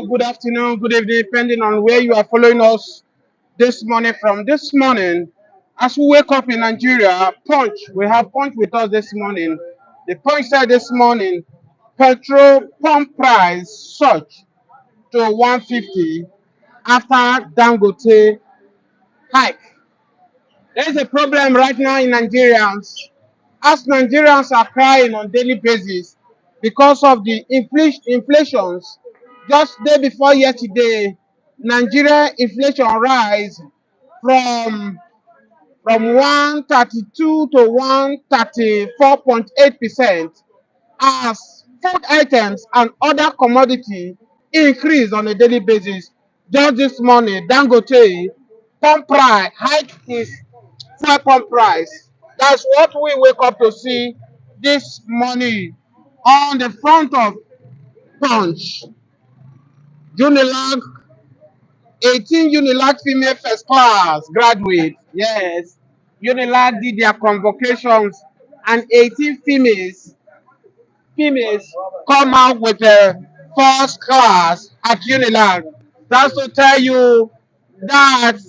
good afternoon, good evening, depending on where you are following us this morning from. This morning, as we wake up in Nigeria, we have Punch with us this morning. The Punch said this morning, petrol pump price surged to 150 after Dangote hike. There is a problem right now in Nigerians, as Nigerians are crying on daily basis because of the inflations. Just day before yesterday, Nigeria inflation rise from 132 to 134.8% as food items and other commodity increase on a daily basis. Just this morning, Dangote pump price hike his fuel pump price. That's what we wake up to see this morning on the front of Punch. Unilag, 18 Unilag female first class graduate. Yes, Unilag did their convocations and 18 females come out with a first class at Unilag. That's to tell you that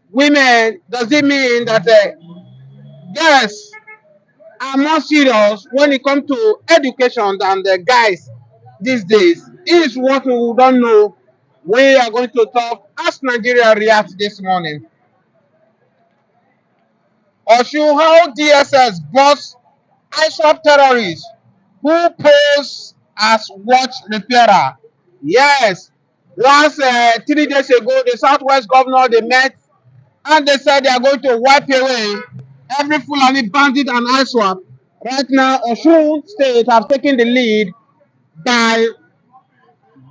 women, does it mean that yes, are more serious when it comes to education than the guys these days? Is what we don't know. We are going to talk as Nigeria reacts this morning. Oshu, how DSS boss ISWAP terrorists who pose as watch repairer. Yes, last 3 days ago, the Southwest governor they met and they said they are going to wipe away every Fulani bandit and ISWAP. Right now, Osun State have taken the lead by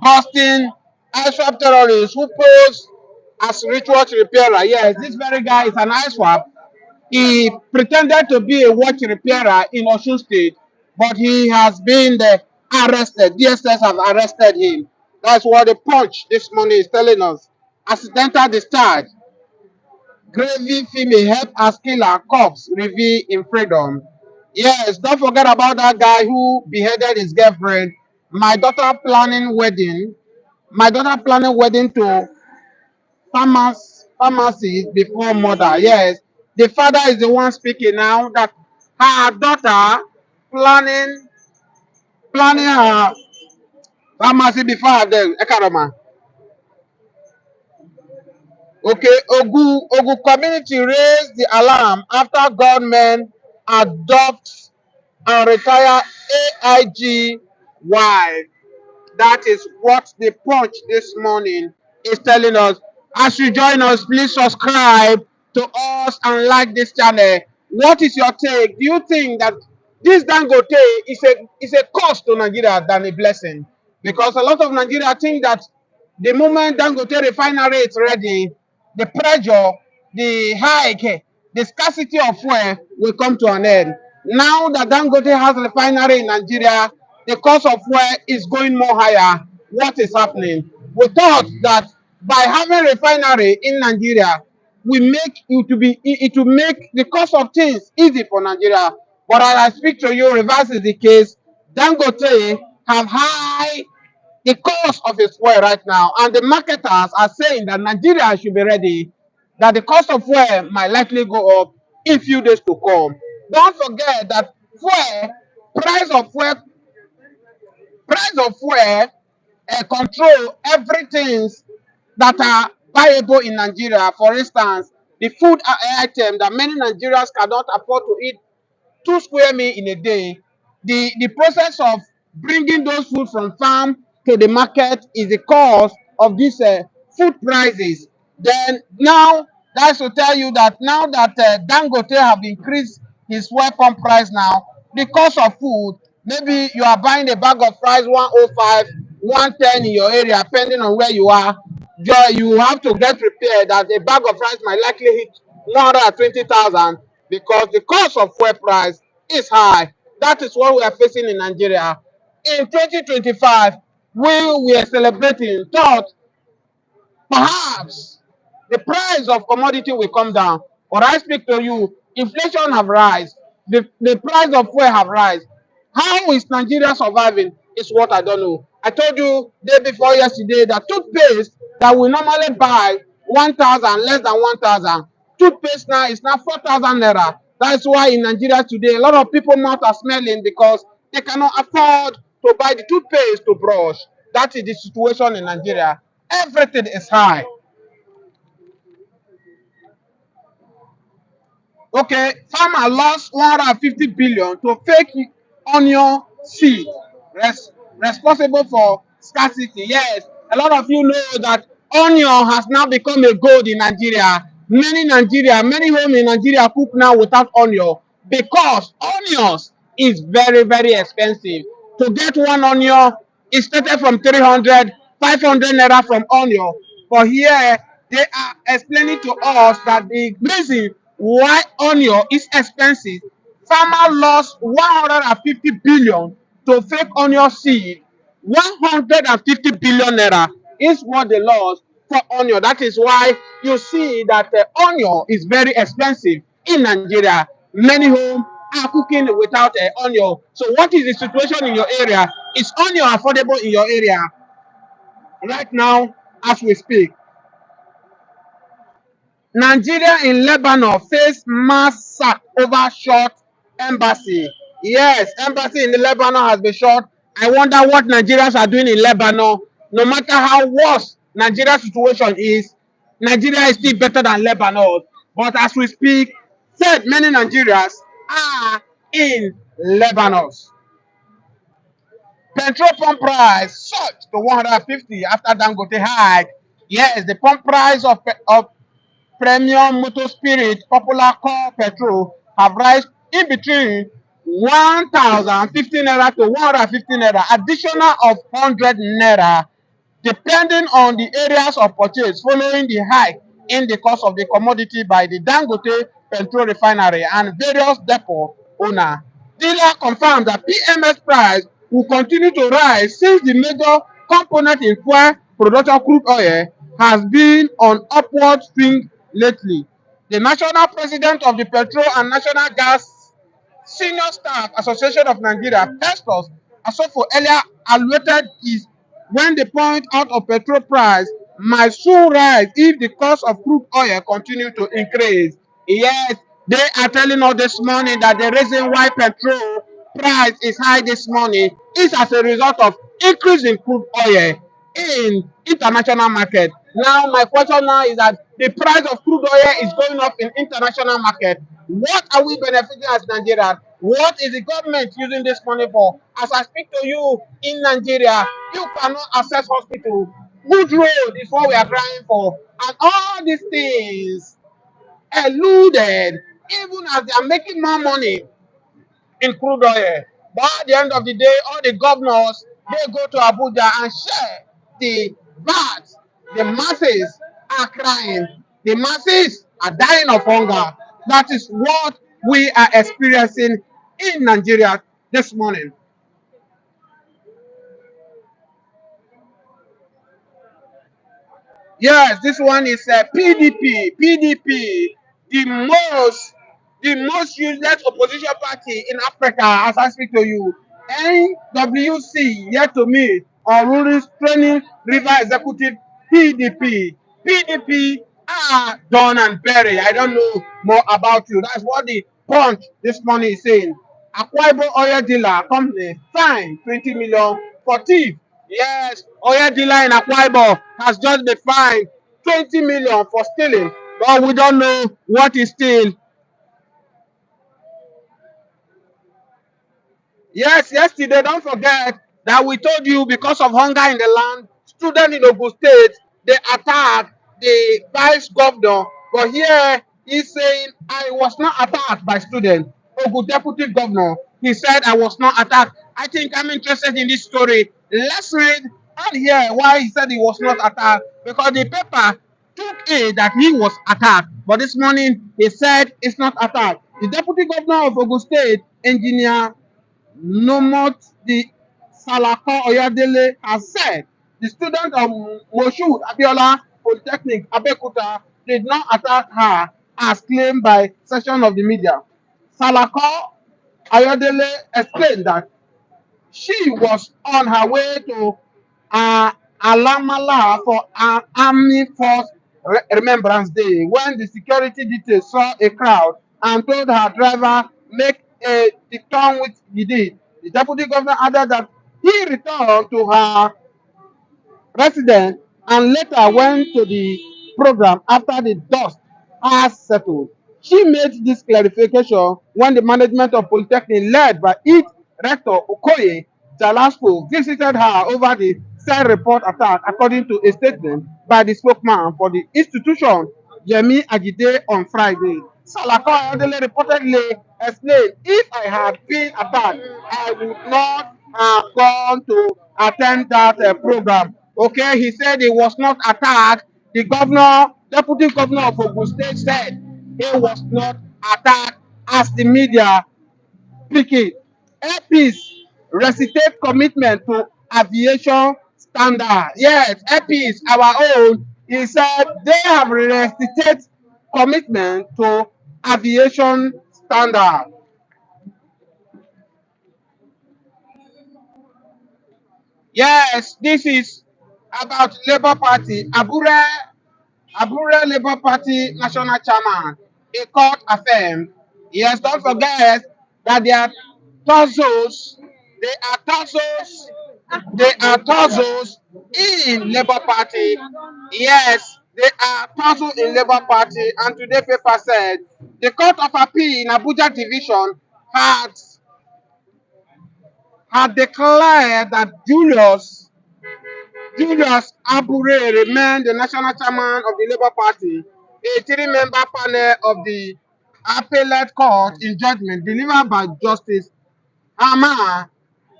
busting ISWAP terrorists who pose as ritual repairer. Yes, this very guy is an ISWAP. He pretended to be a watch repairer in Osun State, but he has been arrested. DSS have arrested him. That's what the Punch this morning is telling us. Accidental discharge. Gravy female help as killer cops reveal in freedom. Yes, don't forget about that guy who beheaded his girlfriend. My daughter planning wedding. My daughter planning wedding to pharmacy before mother. Yes, the father is the one speaking now that her daughter planning her pharmacy before her death. Ekarama. Okay, Ogu community raised the alarm after government adopts and retire AIG wife. That is what the Punch this morning is telling us. As you join us, please subscribe to us and like this channel. What is your take? Do you think that this Dangote is a cost to Nigeria than a blessing? Because a lot of Nigeria think that the moment Dangote refinery is ready, the pressure, the hike, the scarcity of fuel will come to an end. Now that Dangote has a refinery in Nigeria, the cost of fuel is going more higher. What is happening? We thought that by having refinery in Nigeria, it will make the cost of things easy for Nigeria. But as I speak to you, reverse is the case. Dangote have high the cost of its fuel right now, and the marketers are saying that Nigeria should be ready, that the cost of fuel might likely go up in few days to come. Don't forget that price of fuel, control everything that are viable in Nigeria. For instance, the food item that many Nigerians cannot afford to eat 2 square meal in a day. The process of bringing those food from farm to the market is the cause of these food prices. Then now that's to tell you that now that Dangote have increased his fuel pump price now, the cost of food, maybe you are buying a bag of rice 105, 110 in your area, depending on where you are. You have to get prepared that a bag of rice might likely hit 120,000 because the cost of fuel price is high. That is what we are facing in Nigeria. In 2025, we are celebrating, thought perhaps the price of commodity will come down. But I speak to you, inflation have rise, the price of fuel have rise. How is Nigeria surviving is what I don't know. I told you day before yesterday that toothpaste that we normally buy 1,000, less than 1,000. Toothpaste now is now 4,000 naira. That's why in Nigeria today, a lot of people mouth are smelling because they cannot afford to buy the toothpaste to brush. That is the situation in Nigeria. Everything is high. Okay, farmer lost 150 billion to fake onion seed. Responsible for scarcity. Yes, a lot of you know that onion has now become a gold in Nigeria. Many homes in Nigeria cook now without onion because onions is very, very expensive. To get one onion, it started from 300, 500 naira from onion. But here, they are explaining to us that the reason why onion is expensive, farmer lost 150 billion to fake onion seed. 150 billion naira is what they lost for onion. That is why you see that onion is very expensive in Nigeria. Many homes are cooking without onion. So what is the situation in your area? Is onion affordable in your area right now as we speak? Nigeria in Lebanon face mass sack over short embassy. Yes, embassy in Lebanon has been short. I wonder what Nigerians are doing in Lebanon. No matter how worse Nigeria's situation is, Nigeria is still better than Lebanon. But as we speak, said many Nigerians are in Lebanon. Petrol pump price surged to 150 after Dangote Hike. Yes, the pump price of premium motor spirit popular call petrol have rise in between 1,050 naira to 150 naira, additional of 100 naira, depending on the areas of purchase following the hike in the cost of the commodity by the Dangote Petrol Refinery and various depot owner. Dealer confirmed that PMS price will continue to rise since the major component in fuel production crude oil has been on upward swing lately. The national president of the Petrol and National Gas Senior Staff Association of Nigeria, Festus Asofo, earlier alluded is when the point out of petrol price might soon rise if the cost of crude oil continue to increase. Yes, they are telling us this morning that the reason why petrol price is high this morning is as a result of increase in crude oil in international market. Now, my question now is that the price of crude oil is going up in international market. What are we benefiting as Nigerians? What is the government using this money for? As I speak to you in Nigeria, you cannot access hospital. Good road is what we are crying for. And all these things eluded, even as they are making more money in crude oil. But at the end of the day, all the governors, they go to Abuja and share the VAT. The masses are crying. The masses are dying of hunger. That is what we are experiencing in Nigeria this morning. Yes, this one is PDP. PDP, the most, the most useless opposition party in Africa. As I speak to you, NWC yet to meet on ruling training river executive PDP. PDP are done and buried. I don't know more about you. That's what the Punch this morning is saying. Akwa Ibom oil dealer company fined 20 million for thief. Yes, oil dealer in Akwa Ibom has just been fined 20 million for stealing, but we don't know what is still. Yes, yesterday, don't forget that we told you because of hunger in the land, students in Ogun State, they attacked the vice governor. But here, he's saying, I was not attacked by students. Ogun deputy governor, he said, I was not attacked. I think I'm interested in this story. Let's read and hear why he said he was not attacked. Because the paper took it that he was attacked. But this morning, he said it's not attacked. The deputy governor of Ogun State, engineer Nomot the Salako Oyadele has said the student of Moshood Abiola Polytechnic Abeokuta did not attack her as claimed by section of the media. Salako Oyadele explained that she was on her way to uh, Alamala for Army Force Remembrance Day when the security detail saw a crowd and told her driver make a the turn which he did. The deputy governor added that he returned to her resident and later went to the program after the dust has settled. She made this clarification when the management of Polytechnic, led by its rector Okoye Jalasco, visited her over the said report attack, according to a statement by the spokesman for the institution, Yemi Ajide, on Friday. Salako Ayodele reportedly explained, if I had been attacked, I would not have gone to attend that program. Okay, he said he was not attacked. The governor, deputy governor of Ogun State, said he was not attacked as the media speaking. APs recitate commitment to aviation standard. Yes, APs, our own, he said they have recited commitment to aviation standard. Yes, this is about Labour Party. Abure Labour Party national chairman, a court affirmed. Yes, don't forget that they are tussles. They are tussles. They are tussles in Labour Party. Yes, they are tussles in Labour Party. And today paper said the Court of Appeal in Abuja division had declared that Julius Abure remained the national chairman of the Labour Party. A three-member panel of the appellate court in judgment delivered by Justice Ama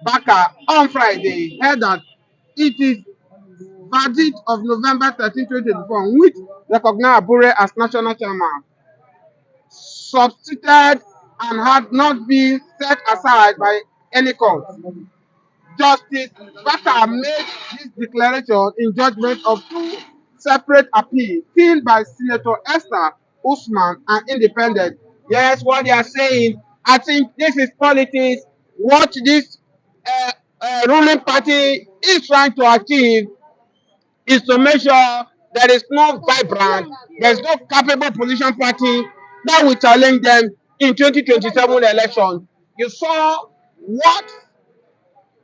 Baka on Friday held that it is verdict of November 13, 2024, which recognized Abure as national chairman, substituted and had not been set aside by any court. Justice Baka made this declaration in judgment of two separate appeals filed by Senator Esther Usman and independent. Yes, what they are saying, I think this is politics. What this uh, ruling party is trying to achieve is to make sure there is no vibrant, there is no capable opposition party that will challenge them in 2027 election. You saw what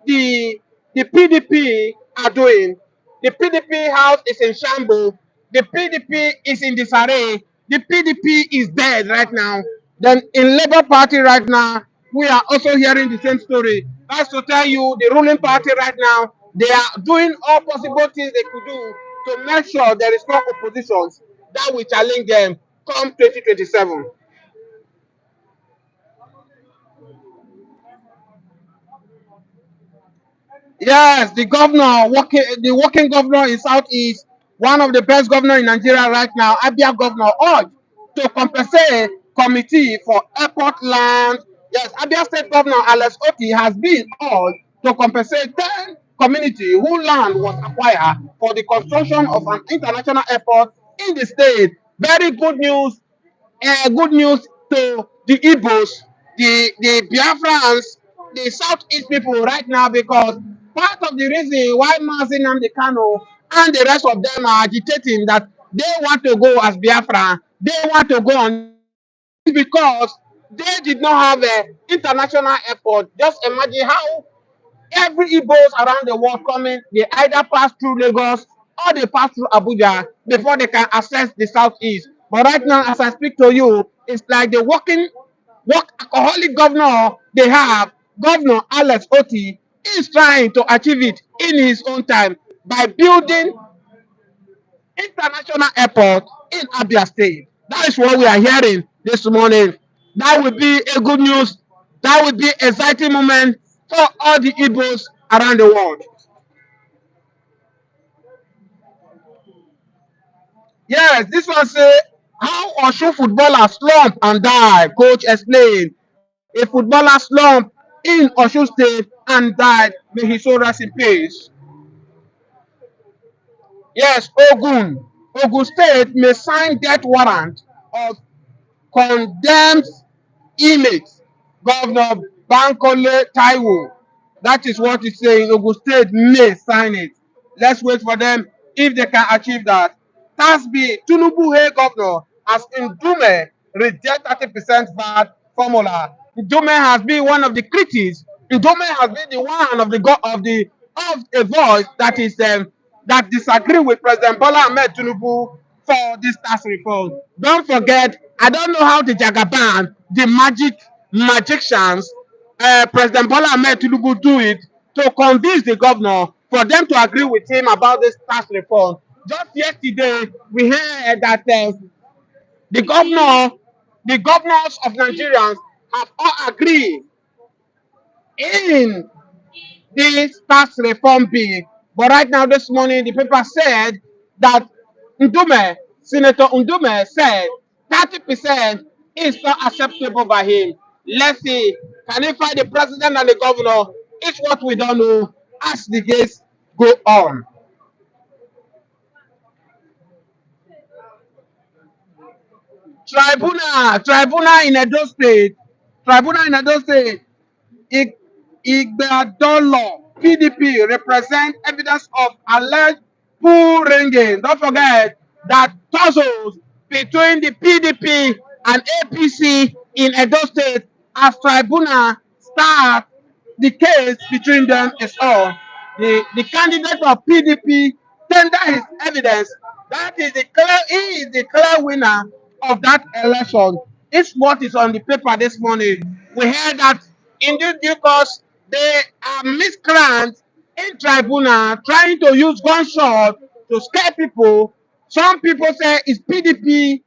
the the PDP are doing. The PDP house is in shambles. The PDP is in disarray. The PDP is dead right now. Then in Labour Party right now, we are also hearing the same story. That's to tell you the ruling party right now, they are doing all possible things they could do to make sure there is no oppositions that will challenge them come 2027. Yes, the working governor in Southeast, one of the best governor in Nigeria right now, Abia governor, urged to compensate committee for airport land. Yes, Abia State Governor Alex Oti has been urged to compensate 10 community whose land was acquired for the construction of an international airport in the state. Very good news to the Igbos, the Biafrans, the Southeast people right now, because part of the reason why Mazi Nnamdi Kanu and the rest of them are agitating that they want to go as Biafra, they want to go on this is because they did not have an international airport. Just imagine how every Igbos around the world coming, they either pass through Lagos or they pass through Abuja before they can access the southeast. But right now, as I speak to you, it's like the work alcoholic governor they have, Governor Alex Oti, is trying to achieve it in his own time by building international airport in Abia State. That is what we are hearing this morning. That will be a good news. That will be exciting moment for all the Igbos around the world. Yes, this one say how Osun footballer slump and die. Coach explained. A footballer slump in Osun State and died. May his soul rest in peace. Yes, Ogun State may sign death warrant of condemned inmate Governor Bankole Taiwo. That is what it's saying. Ogun State may sign it. Let's wait for them if they can achieve that. Tax B, Tinubu Hey governor as Ndume reject 30% VAT formula. Ndume has been one of the critics. Ndume has been the one of a voice that is that disagree with President Bola Ahmed Tinubu for this tax reform. Don't forget, I don't know how the Jagaban, the magicians, President Bola Ahmed Tinubu do it to convince the governor for them to agree with him about this tax reform. Just yesterday, we heard that the governor, the governors of Nigerians have all agreed in this tax reform bill. But right now, this morning, the paper said that Senator Ndume said 30% is not acceptable by him. Let's see, can he find the president and the governor? It's what we don't know as the days go on. Tribunal in Edo State, Igbadolo, PDP represent evidence of alleged pool ringing. Don't forget that tussles between the PDP and APC in Edo State as tribunal start the case between them is all. The candidate of PDP tender his evidence. That is he is the clear winner of that election. It's what is on the paper this morning. We heard that in this due course, they are miscreants in tribunal trying to use gunshot to scare people. Some people say it's PDP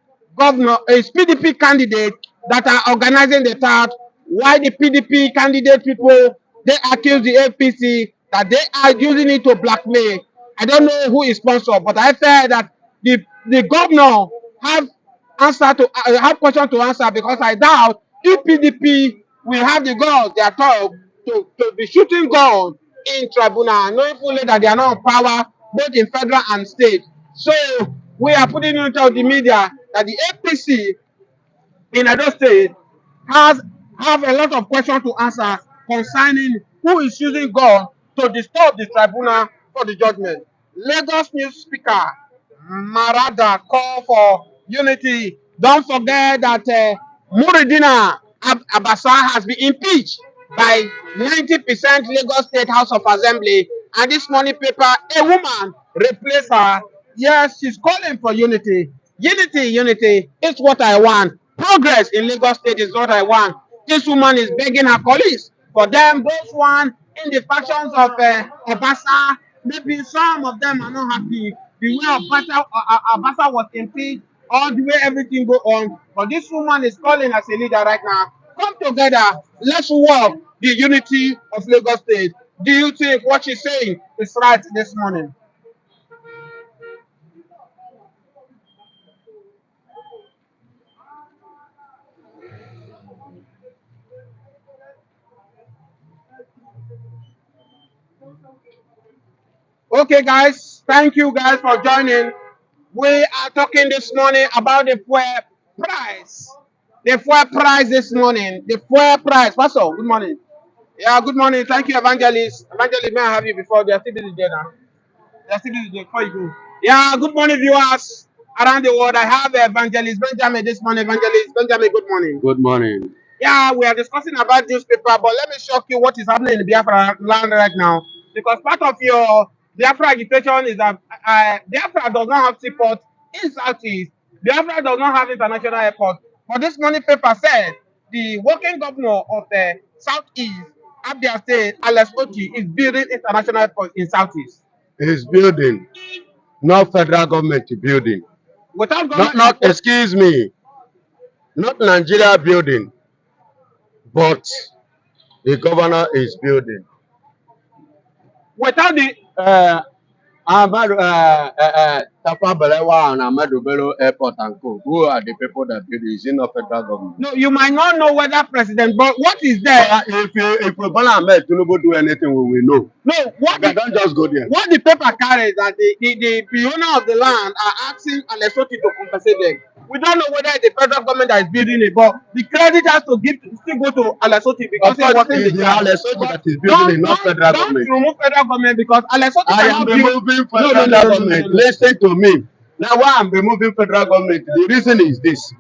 candidate that are organizing the thought. Why the PDP candidate people they accuse the APC that they are using it to blackmail. I don't know who is sponsored, but I feel that the governor have have question to answer because I doubt if PDP will have the guns they are told to be shooting guns in tribunal, knowing fully that they are not in power both in federal and state. So we are putting it out the media that the APC in Edo State has have a lot of questions to answer concerning who is using gun to disturb the tribunal for the judgment. Lagos news speaker Marada call for unity. Don't forget that Muridina Abasa has been impeached by 90% Lagos State House of Assembly, and this morning paper, a woman replaced her. Yes, she's calling for unity. Unity is what I want. Progress in Lagos State is what I want. This woman is begging her colleagues for them, both one in the factions of Obasa. Maybe some of them are not happy the way Obasa was impeached, all the way everything go on. But this woman is calling as a leader right now. Come together, let's work the unity of Lagos State. Do you think what she's saying is right this morning? Okay, guys, thank you guys for joining. We are talking this morning about the fuel price. The fuel price this morning. The fuel price. Pastor, good morning. Yeah, good morning. Thank you, Evangelist. Evangelist, may I have you before they are still busy there now? They are still busy there before you go. Yeah, good morning, viewers around the world. I have Evangelist Benjamin this morning. Evangelist Benjamin, good morning. Good morning. Yeah, we are discussing about newspaper, but let me shock you what is happening in Biafra land right now. Because part of your Biafra agitation is that Biafra does not have seaport in Southeast. Biafra does not have international airport. But this morning paper said the working governor of the Southeast, Abia State, Alex Oti, is building international airport in Southeast. He's building, not federal government building. Without government, Not excuse me, not Nigeria building, but the governor is building. without the Tafa Balewa and Ahmadu Bello Airport and Co. Who are the people that build it? Is it not federal government? no, you might not know whether president, but what is there? If Bola Ahmed Tinubu do anything, we will know. No, Don't just go there. what the paper carries that the owner of the land are asking Alessoti to compensate them. We don't know whether it's the federal government that is building it, but the credit has to still go to Alesoti because Of he course, was in it's the the charge. Alesoti But that is building it, not federal don't government. remove federal government because Alesoti I am cannot build. removing No, federal government. Listen to me. Now, why I'm removing federal government? The reason is this.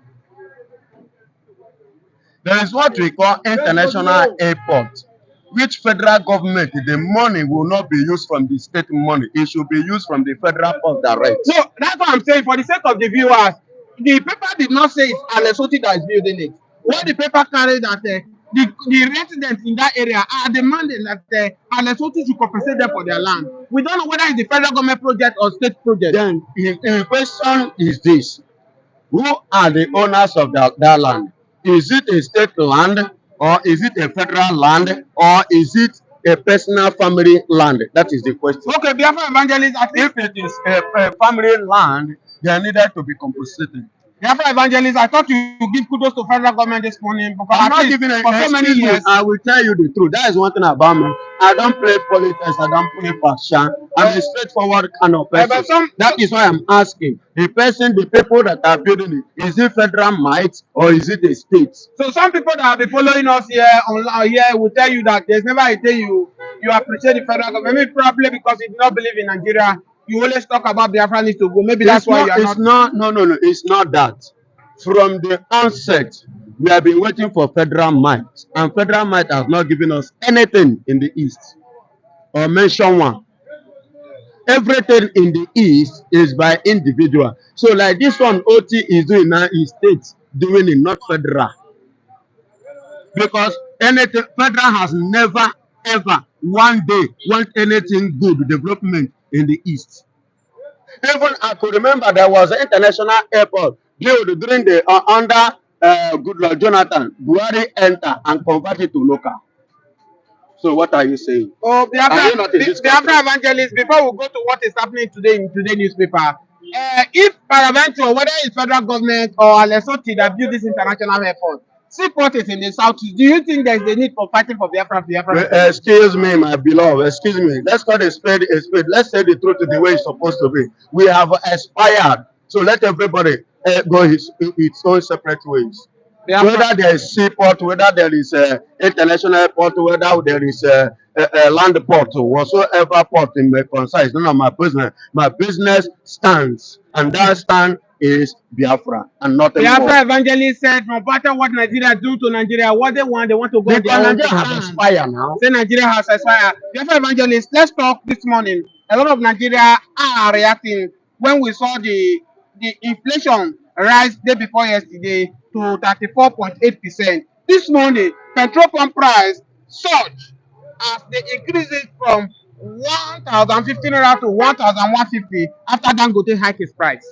There is what we call international airport, which federal government, the money will not be used from the state money. It should be used from the federal port direct. No, that's what I'm saying. For the sake of the viewers, the paper did not say it's Alesoti that is building it. What the paper carried that the residents in that area are demanding that Alesoti should compensate them for their land. We don't know whether it's the federal government project or state project. Then the question is this: who are the owners of that land? Is it a state land, or is it a federal land, or is it a personal family land? That is the question. Okay, Biafra evangelist, If it is a family land, they needed to be compensated. Biafra evangelist, I thought you give kudos to federal government this morning because I'm not giving for so many years. I will tell you the truth. That is one thing about me. I don't play politics. I don't play fashion. I'm a straightforward kind of person. That is why I'm asking the person, the people that are building it, is it federal might or is it a state? So some people that have been following us here will tell you that there's never a day you appreciate the federal government. Maybe probably because you do not believe in Nigeria, you always talk about Biafra needs to go. Maybe that's why you are not. No. It's not that. From the onset, we have been waiting for federal might, and federal might has not given us anything in the east. Or mention one. Everything in the east is by individual. So like this one OT is doing now is state doing it, not federal. Because anything federal has never ever one day want anything good development in the east. Even I could remember there was an international airport built during the under Goodluck Jonathan. Buhari enter and convert it to local. So what are you saying? Oh, Biafra evangelist, before we go to what is happening today in today's newspaper, if Paravento, whether it's federal government or Lesotho that build this international airport, seaport is in the south, do you think there's a need for fighting for Biafra? Excuse me, my beloved. Excuse me. Let's call a spade a spade. Let's say the truth the way it's supposed to be. We have expired. So let everybody go its own separate ways. Whether there is seaport, whether there is international airport, whether there is a land port, whatsoever port in my concern is none of my business. My business stands, and that stand is Biafra and nothing more. Biafra evangelist said, no matter what Nigeria do to Nigeria, what they want to go. Because Nigeria has expired now. Say Nigeria has expired. Biafra evangelist, let's talk this morning. A lot of Nigeria are reacting when we saw the inflation rise day before yesterday to 34.8%. This morning, petrol pump price surged as they increased it from 1,015 naira to 1,150 after Dangote hike his price.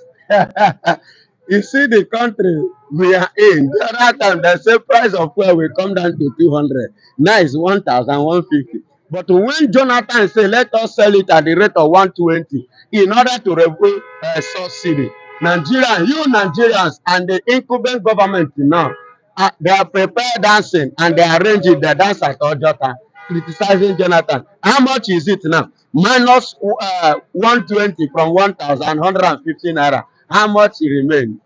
You see the country we are in. The other time the same price of fuel will come down to 200. Now it's 1,150. But when Jonathan said, let us sell it at the rate of 120 in order to remove subsidy, Nigerians and the incumbent government now, they are prepared dancing and they arrange it. They dance at Ojota, criticizing Jonathan. How much is it now? Minus 120 from 1,150 naira. How much it remains?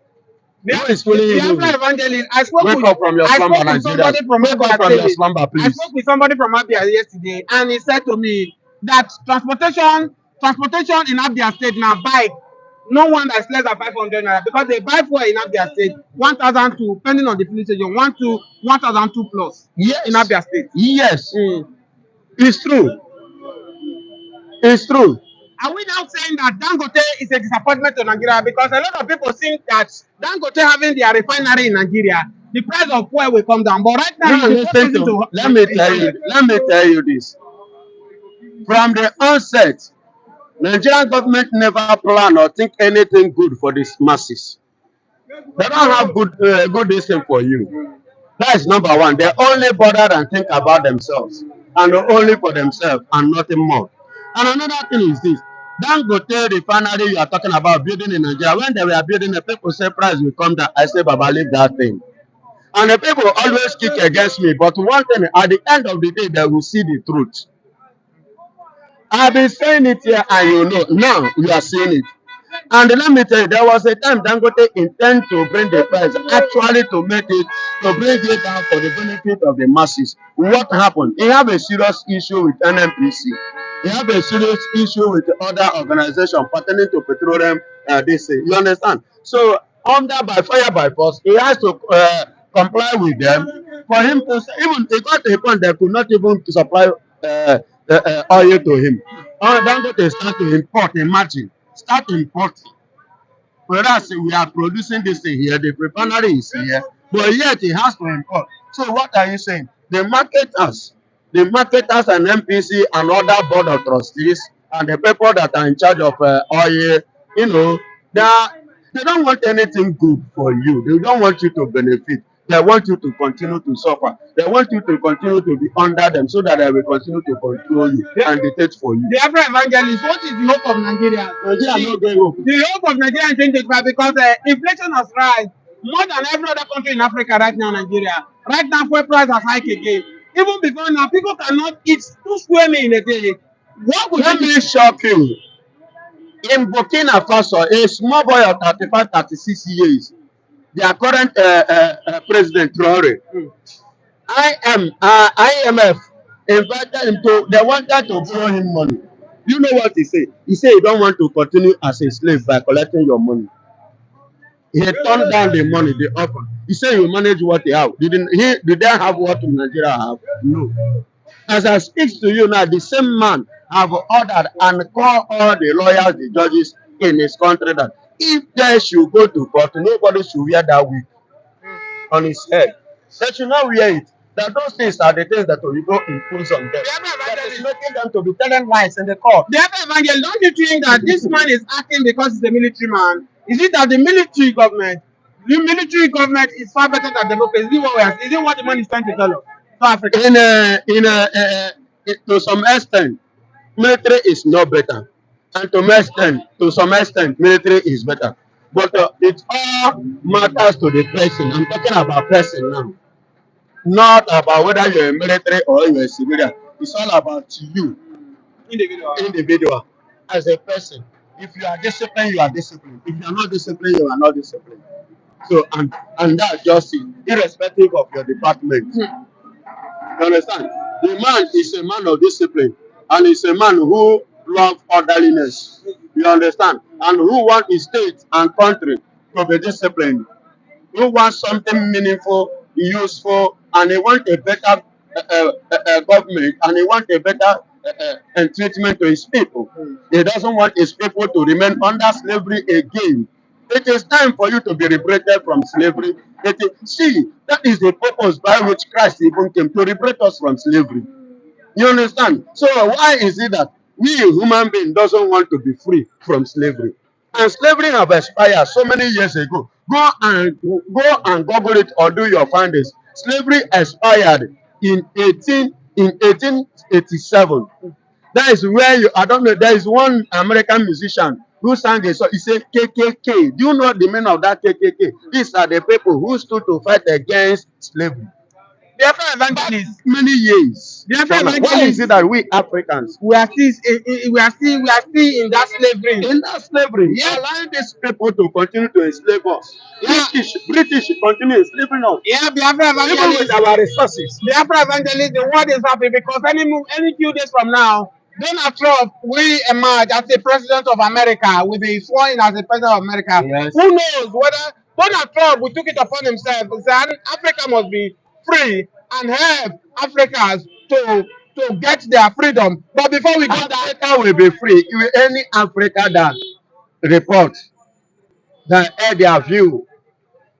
Who is fooling you? Evangelist, I spoke Wake up from your slumber, Nigeria. Wake up from your slumber, please. I spoke with somebody from Abia yesterday, and he said to me that transportation in Abia State now bike, no one that's less than 500 naira because they buy fuel in Abia State 1,002, depending on the filling station, 1,002 plus. Yes. In Abia State. Yes. It's true. It's true. Are we now saying that Dangote is a disappointment to Nigeria? Because a lot of people think that Dangote having their refinery in Nigeria, the price of fuel will come down. But right now, let me tell you this. From the onset, Nigerian government never plan or think anything good for these masses. They don't have good thing for you. That is number one. They only bother and think about themselves and only for themselves and nothing more. And another thing is this: Dangote refinery you are talking about building in Nigeria. When they were building, the people say price will come down. I say, Baba, leave that thing. And the people always kick against me. But one thing, at the end of the day, they will see the truth. I've been saying it here, and you know now you are seeing it. And let me tell you, there was a time Dangote intend to bring the price, actually to bring it down for the benefit of the masses. What happened? He have a serious issue with NNPC. He have a serious issue with other organization pertaining to petroleum. This, you understand? So under by fire by force, he has to comply with them. For him to even he got a point they could not even supply oil to him. Dangote start to import. Imagine start importing. Whereas we are producing this thing here, the refinery is here, but yet it has to import. So what are you saying? The marketers and MPC and other board of trustees and the people that are in charge of oil, you know, they are, they don't want anything good for you. They don't want you to benefit. They want you to continue to suffer. They want you to continue to be under them so that they will continue to control you and dictate for you. The Afro evangelist, what is the hope of Nigeria? Nigeria no get hope. The hope of Nigeria in 2025 because inflation has rise more than every other country in Africa right now. Nigeria right now, fuel price has hiked again. Even before now, people cannot eat 2 square meals in a day. What would Let me shock you. In Burkina Faso, a small boy of 35, 36 years, their current president, Traore, IMF invited him to, they wanted to borrow him money. You know what he said? He said he don't want to continue as a slave by collecting your money. He turned down the money, the offer. He said you manage what he have. Did they have what Nigeria have? No. As I speak to you now, the same man have ordered and call all the lawyers, the judges in his country that if they should go to court, nobody should wear that wig on his head. They should not wear it. That those things are the things that will go impose on them. That is making them to be telling lies in the court. The Afro evangelist, don't you think that this man is acting because he's a military man? Is it that the military government is far better than democracy? Is it what the man is trying to tell us? South Africa. To some extent, military is not better, and to some extent, military is better. But it all matters to the person. I'm talking about person now, not about whether you're a military or you're a civilian. It's all about you, individual, as a person. If you are disciplined, you are disciplined. If you are not disciplined, you are not disciplined. So and that's just it, irrespective of your department. You understand? The man is a man of discipline and is a man who loves orderliness. You understand? And who wants his state and country to be disciplined. Who wants something meaningful, useful, and he wants a better government and he wants a better treatment to his people. He doesn't want his people to remain under slavery again. It is time for you to be liberated from slavery. See, that is the purpose by which Christ even came to liberate us from slavery. You understand? So why is it that we human beings doesn't want to be free from slavery? And slavery have expired so many years ago. Go and Google it or do your findings. Slavery expired in 1887. That is where you, I don't know, there is one American musician who sang a song. He said KKK. Do you know the meaning of that KKK? These are the people who stood to fight against slavery. The Afro evangelist, Many years. the Afro Why is evangelist, it that we Africans we are still in that slavery. in that slavery, Yes. allowing these people to continue to enslave us? Yeah. British continue enslaving us, Yeah, the Afro even with evangelist, our resources. the Afro evangelist, the world is happy because any few days from now, Donald Trump will emerge as the president of America, will be sworn in as the president of America. Yes. Who knows whether Donald Trump will took it upon himself and say Africa must be free and help Africans to get their freedom. But before we do that, Africa will be free. Any Africa that report that air their view,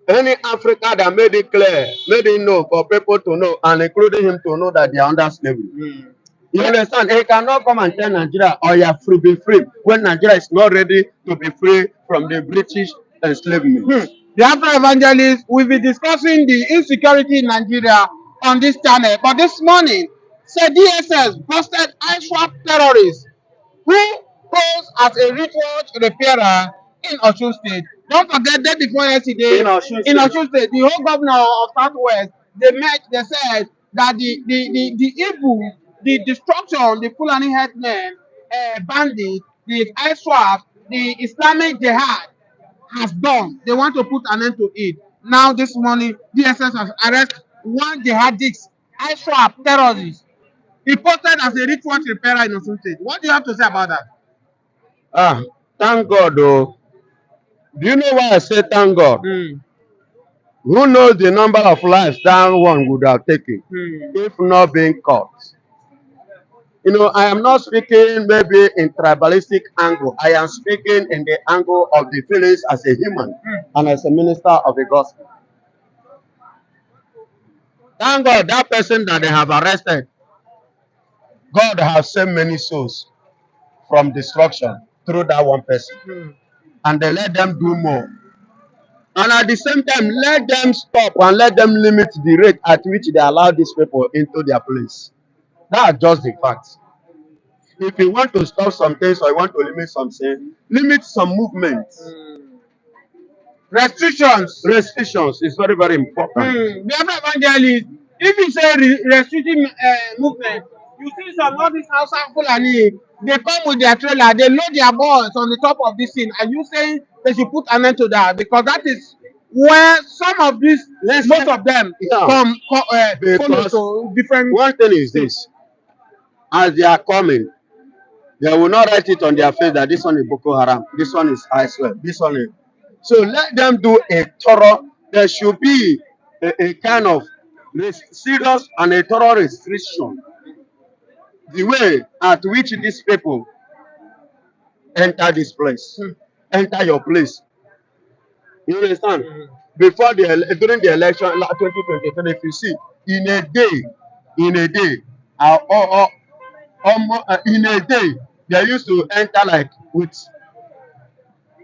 any Africa that made it clear, made it known for people to know, and including him to know that they are under slavery. You understand? He cannot come and tell Nigeria, oh, you are free, be free, when Nigeria is not ready to be free from the British enslavement. The Afro evangelist will be discussing the insecurity in Nigeria on this channel. But this morning, said DSS busted ISWAP terrorists who posed as a wristwatch repairer in Osun State. Don't forget that before yesterday, In Osun State. in Osun State, the whole governor of Southwest, they said that the evil, the destruction, the Fulani headmen, bandits, the ISWAP the Islamic Jihad has done. They want to put an end to it. Now this morning, DSS has arrested one jihadist, ISWAP terrorist. He posted as a wristwatch repairer in Osun State. What do you have to say about that? Ah, thank God, oh. Do you know why I say thank God? Who knows the number of lives that one would have taken if not being caught? You know, I am not speaking maybe in tribalistic angle. I am speaking in the angle of the feelings as a human and as a minister of the gospel. Thank God that person that they have arrested, God has saved many souls from destruction through that one person. And they let them do more. And at the same time, let them stop and let them limit the rate at which they allow these people into their place. That's just the fact. If you want to stop some things or you want to limit something, limit some movements. Restrictions is very, very important. The other evangelist, if you say restricting movement, you see some of these Hausa Fulani, they come with their trailer, they load their boys on the top of this thing. Are you saying they should put an end to that? Because that is where some of these, most of them follow to different. One thing is this: as they are coming, they will not write it on their face that this one is Boko Haram, this one is ISWAP, this one is. So let them do a thorough. There should be a kind of serious and a thorough restriction. The way at which these people enter this place, enter your place. You understand? Before during the election 2023, if you see in a day, in a day, they used to enter like with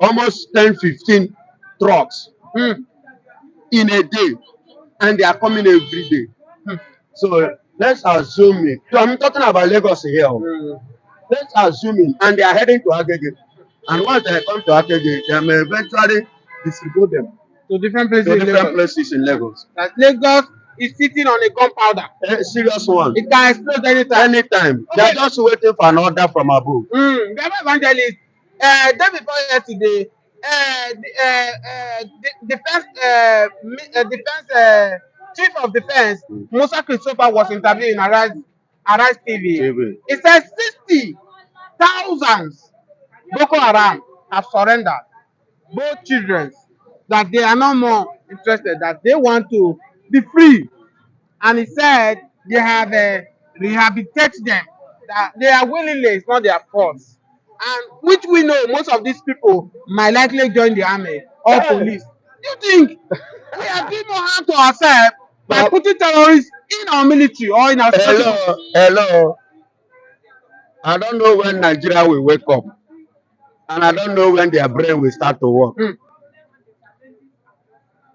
almost 10-15 trucks in a day, and they are coming every day. So let's assume it. So I'm talking about Lagos here. Let's assume it, and they are heading to Agege. And once they come to Agege, they may eventually distribute them to different places in Lagos. That Lagos is sitting on a gunpowder. A serious one. It can explode anytime. Okay. They are just waiting for an order from above. The evangelist, day before yesterday, defense chief of defense, Musa Christopher, was interviewing Arise TV. He said 60,000 Boko Haram have surrendered, both children, that they are no more interested, that they want to be free. And he said they have rehabilitated them, that they are willingly, it's not their fault. And which we know most of these people might likely join the army or police. Do you think we are doing more harm to ourselves by putting terrorists in our military or in our Hello. I don't know when Nigeria will wake up. And I don't know when their brain will start to work.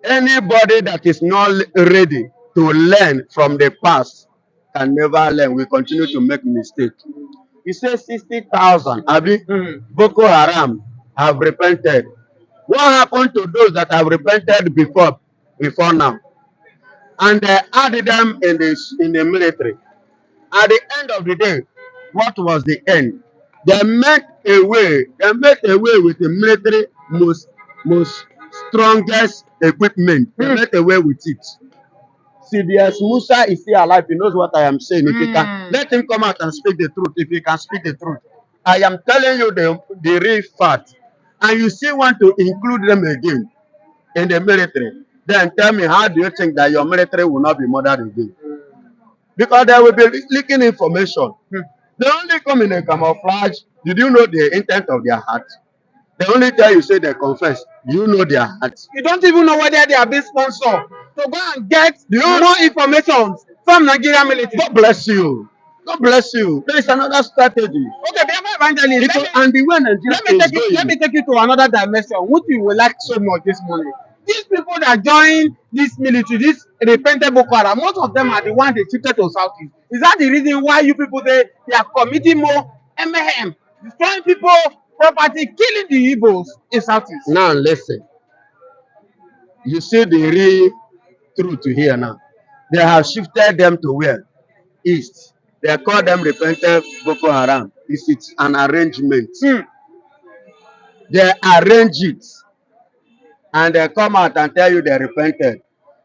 Anybody that is not ready to learn from the past can never learn. We continue to make mistakes. He says 60,000 Boko Haram have repented. What happened to those that have repented before now? And they added them in the military. At the end of the day, what was the end? They made away with the military most strongest equipment. They made away with it. See, there's Musa is still alive. He knows what I am saying. If he can, let him come out and speak the truth. If he can speak the truth, I am telling you the real fact. And you still want to include them again in the military. Then tell me, how do you think that your military will not be murdered again? Because they will be leaking information. They only come in a camouflage. Did you know the intent of their heart? They only tell you, say they confess. You know their heart. You don't even know whether they are being sponsored to go and get more information from Nigerian military. God bless you. God bless you. There is another strategy. Okay, the evangelist. Let me take you to another dimension, which you will like so much this morning. These people that join this military, this repentant Boko Haram, most of them are the ones they shifted to Southeast. Is that the reason why you people say they are committing more mayhem, destroying people, property, killing the Igbos in Southeast? Now listen. You see the real truth here now. They have shifted them to where? East. They call them repentant Boko Haram. It's an arrangement. They arrange it and they come out and tell you they repented.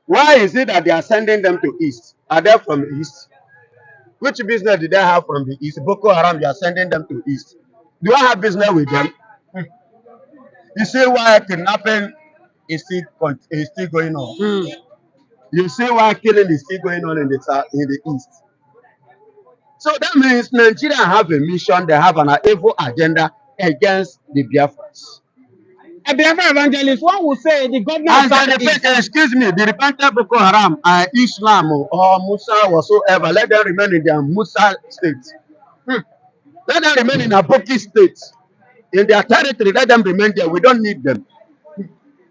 Why is it that they are sending them to East? Are they from East? Which business did they have from the East? Boko Haram, you are sending them to East. Do I have business with them? You see why kidnapping is still going on. You see why killing is still going on in the south, in the East. So that means Nigeria have a mission, they have an evil agenda against the Biafrans. A Biafra evangelist, one would say the governor of As the Southeast. excuse me, the repentant Boko Haram, Islam or Musa whatsoever, let them remain in their Musa state. Let them remain in Aboki state. In their territory, let them remain there. We don't need them.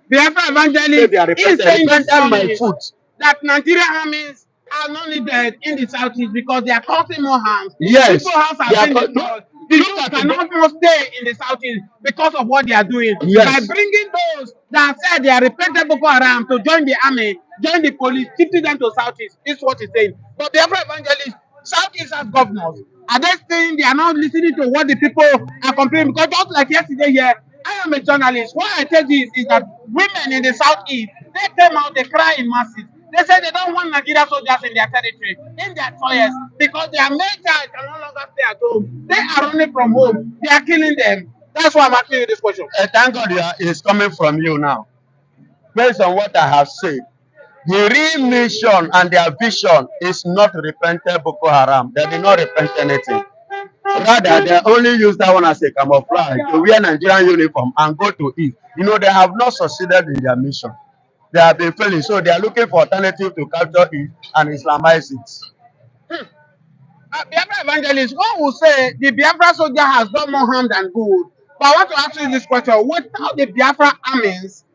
Biafra Say evangelist they are is repentant. saying this Repentant my morning foot. that Nigerian armies are not needed in the Southeast because they are causing more harms. Yes. People's house They are are being destroyed. The look youth at the cannot more stay in the Southeast because of what they are doing. By yes. bringing those that said they are repentant Boko Haram to join the army, join the police, shifting them to Southeast, is what he's saying. But Biafra evangelists, Southeast has governors. Are they saying they are not listening to what the people are complaining? Because just like yesterday here, I am a journalist. Why I tell this is that women in the Southeast, they came out, they cry in masses. They say they don't want Nigerian soldiers in their territory, in their soils, because their main child can no longer stay at home. They are running from home. They are killing them. That's why I'm asking you this question. Thank God it's coming from you now. Based on what I have said, the real mission and their vision is not repentant Boko Haram. They did not repent anything. Rather, they only use that one as a camouflage to wear Nigerian uniform and go to eat. You know, they have not succeeded in their mission. They have been failing. So they are looking for alternative to capture it and Islamize it. Biafra evangelist, one will say the Biafra soldier has done more harm than good. But I want to ask you this question: without the Biafra armies,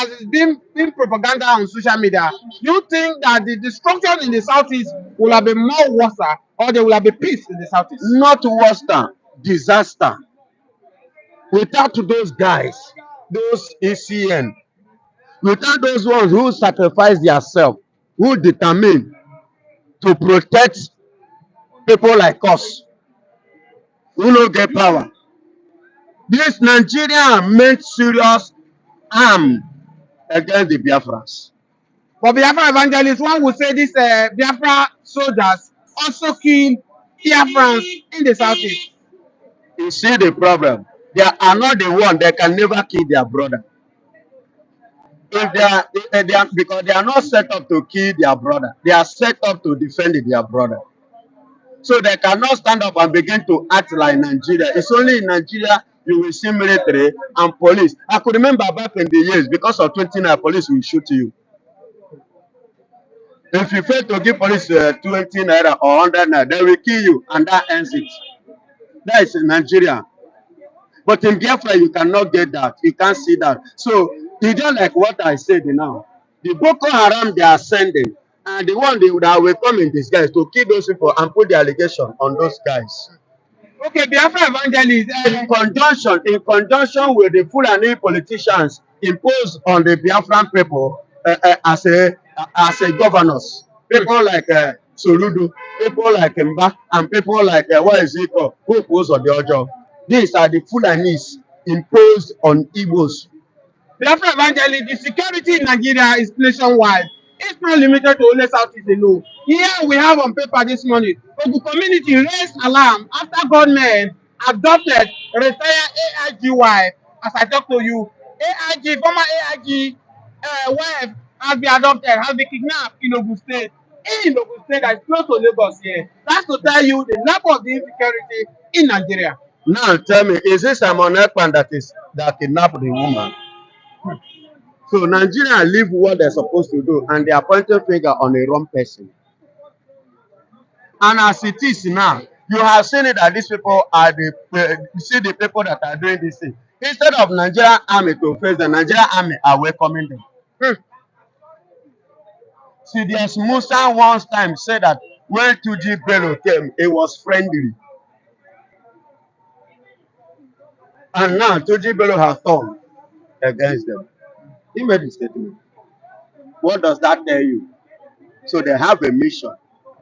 as it's been propaganda on social media, do you think that the destruction in the southeast will have been more worse, or there will have been peace in the southeast? Not worse than disaster. Without those guys, those ACN, without those ones who sacrifice themselves, who determine to protect people like us, who no get power. This Nigeria meant serious harm against the Biafrans. But Biafra evangelists, one would say these Biafra soldiers also kill Biafrans in the southeast. You see the problem. They are not the one that can never kill their brother. If they are because they are not set up to kill their brother. They are set up to defend their brother. So they cannot stand up and begin to act like Nigeria. It's only in Nigeria you will see military and police. I could remember back in the years, because of 20 naira, police will shoot you. If you fail to give police 20 naira or 100 naira, they will kill you, and that ends it. That is in Nigeria. But in Biafra, you cannot get that. You can't see that. So it's just like what I said now. The Boko Haram they are sending, and the one that will come in disguise to kill those people and put the allegation on those guys. Okay, Biafra evangelists. In conjunction with the Fulani politicians imposed on the Biafran people as a governors. People like Soludo, people like Mba, and people like what is it called? Who opposed on the Ojo. These are the Fulanis imposed on Igbos. Biafra evangelist, the security in Nigeria is nationwide. It's not limited to only Southeast alone. Here we have on paper this morning, Ogu community raised alarm after gunmen adopted retired AIG wife. As I talk to you, AIG, former AIG wife has been adopted, has been kidnapped in Ogun State. In Ogun State that is close to Lagos here. That's to tell you the level of the insecurity in Nigeria. Now tell me, is this Simon Ekpan that kidnapped the woman? So Nigeria leave what they're supposed to do, and they are pointing finger on a wrong person. And as it is now, you have seen it that these people are you see the people that are doing this thing. Instead of Nigerian army to face the Nigerian army are welcoming them. See, there's Musa one time said that when 2G Bello came, it was friendly. And now 2G Bello has turned against them. He made a statement. What does that tell you? So they have a mission.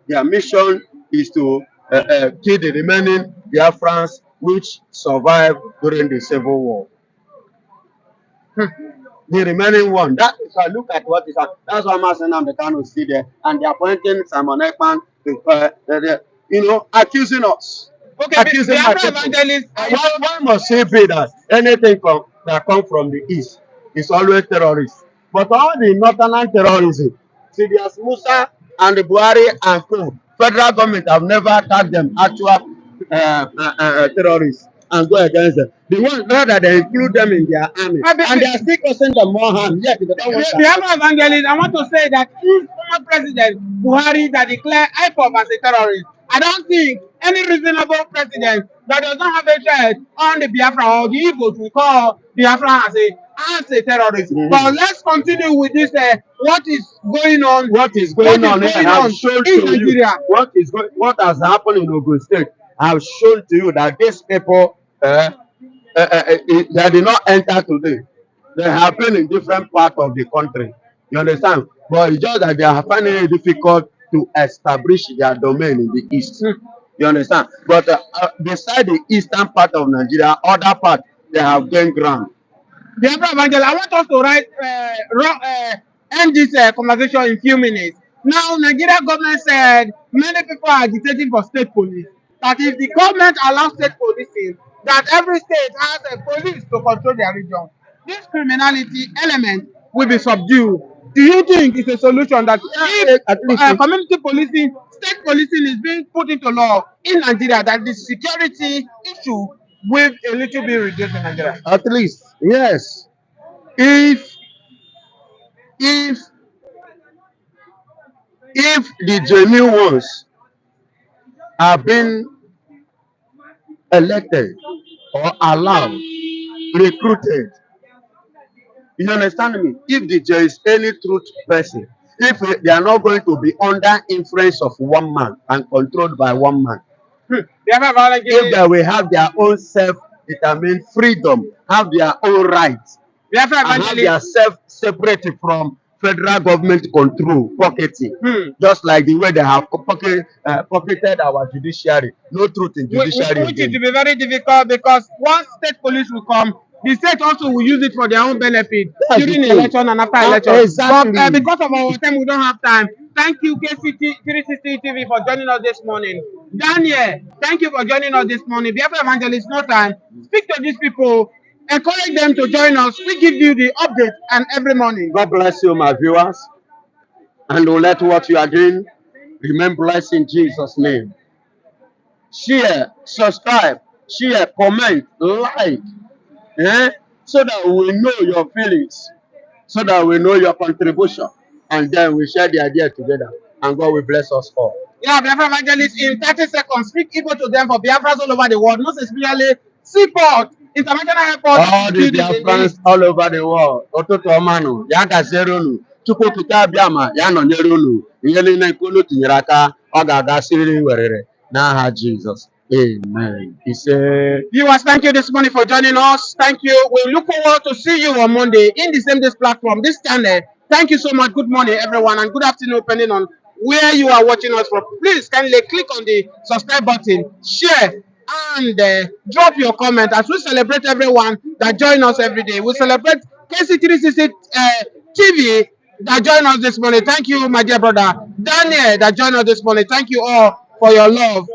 Their mission is to kill the remaining Biafrans which survived during the Civil War. The remaining one. That if I look at what is happening, that's why I'm saying I'm the kind of see there, and they're appointing Simon Ekman, accusing us, Okay, accusing my Biafra people. evangelist, Why must it be that anything that come from the east is always terrorists? But all the northern terrorism, see, there's Musa and the Buhari and co. Federal government have never attacked them actual terrorists and go against them. The one rather they include them in their army, and they are still causing them more harm. Yet they don't want Biafra evangelist, I want to say that if former President Buhari that declared IPOB as a terrorist, I don't think any reasonable president that does not have a threat on the Biafra or the Igbo to call Biafra as a terrorist. But let's continue with this. What is going on? What is going on here? I've shown in to Nigeria? you what has happened in Ogun State. I've shown to you that these people they did not enter today. They have been in different parts of the country. You understand? But it's just that they are finding it difficult to establish their domain in the east. You understand? But beside the eastern part of Nigeria, other part they have gained ground. Biafra evangelist, I want us to end this conversation in few minutes. Now, Nigeria government said many people are agitating for state police. That if the government allows state policing, that every state has a police to control their region. This criminality element will be subdued. Do you think it's a solution that if community policing, state policing is being put into law in Nigeria, that the security issue will a little bit reduced in Nigeria? At least, yes. If if the genuine ones are being elected or allowed, recruited, you understand me? If there is any truth person, if they are not going to be under influence of one man and controlled by one man, if they will have their own self-determined freedom, have their own rights, and have their self separated from federal government control, pocketing, just like the way they have pocketed our judiciary. No truth in judiciary. Which is to be very difficult because once state police will come, the state also will use it for their own benefit during election and after election. Exactly. But because of our time, we don't have time. Thank you, KCT 360 TV, for joining us this morning. Daniel, thank you for joining us this morning. Biafra evangelist, no time. Speak to these people. Encourage them to join us. We give you the update and every morning. God bless you, my viewers. And we'll let what you are doing remain blessed in Jesus' name. Share, subscribe, share, comment, like, so that we know your feelings, so that we know your contribution, and then we share the idea together, and God will bless us all. Yeah, Biafra evangelist, in 30 seconds, speak Igbo to them for Biafras all over the world, most especially Seaport, International Airport. All the Biafrans all over the world. Ụtụtụ ọma nụ, ya gaziere unu. Chukwu okike abịa ma ya nọnyere unu. Ihe niile nke unu tinyere aka, ọ ga-aga siriri werere n'aha Jizọs. Amen. Viewers, thank you this morning for joining us. Thank you. We look forward to see you on Monday in the same this platform, this channel. Thank you so much. Good morning, everyone, and good afternoon, depending on where you are watching us from. Please kindly click on the subscribe button, share, and drop your comment as we celebrate everyone that join us every day. We celebrate KC360 TV that join us this morning. Thank you, my dear brother Daniel, that joined us this morning. Thank you all for your love